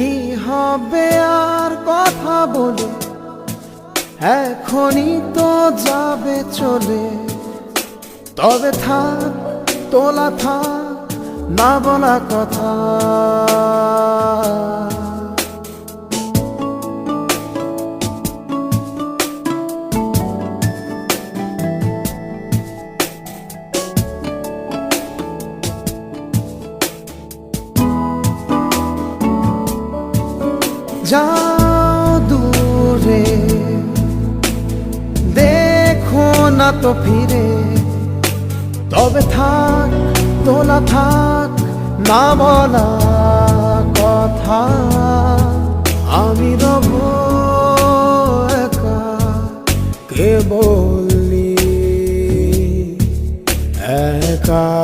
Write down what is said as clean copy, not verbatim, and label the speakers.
Speaker 1: কি হবে আর কথা বলে, এখনই তো যাবে চলে। তবে থাক তোলা থাক না বলা কথা। যাও দূরে, দেখো না তো ফিরে। তবে থাক তোলা থাক না বলা কথা। আমি রব একা, কে বললি একা।